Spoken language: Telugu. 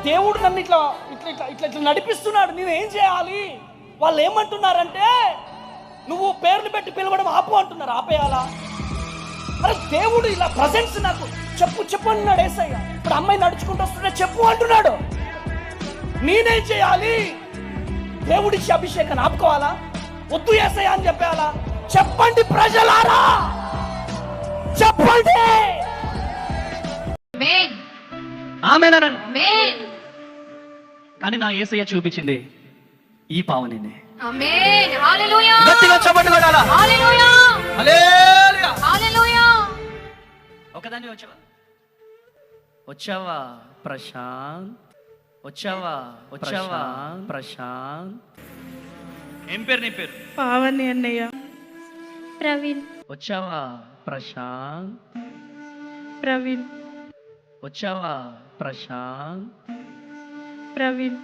దేవుడు నన్ను ఇట్లా ఇట్లా ఇట్లా ఇట్లా ఇట్లా నడిపిస్తున్నాడు, నేను ఏం చేయాలి? వాళ్ళు ఏమంటున్నారంటే నువ్వు పేర్లు పెట్టి పిలవడం ఆపు అంటున్నారు. ఆపేయాలా? అరే దేవుడు ఇలా ప్రజెన్స్ నాకు చెప్పు చెప్పు అంటున్నాడు యేసయ్య. ఇప్పుడు అమ్మాయి నడుచుకుంటూ వస్తుంటే చెప్పు అంటున్నాడు. నేనేం చేయాలి? దేవుడిచ్చి అభిషేకాన్ని ఆపుకోవాలా? వద్దు యేసయ్య అని చెప్పాలా? చెప్పండి ప్రజలారా, చెప్పండి. కానీ నా యేసయ్య చూపించింది ఈ పావనినే. ఆమేన్. హల్లెలూయా. గట్టిగా చప్పట్లు కొట్టాలా? హల్లెలూయా. హల్లెలూయా. హల్లెలూయా. ఒకదాన్ని వచ్చావా ప్రశాంత్? వచ్చావా ప్రశాంత్? ఏం పేరు నీ పేరు? పావని అన్నయ్య. ప్రవీణ్. వచ్చావా ప్రశాంత్? ప్రవీణ్. వచ్చావా ప్రశాంత్? ప్రవీణ్.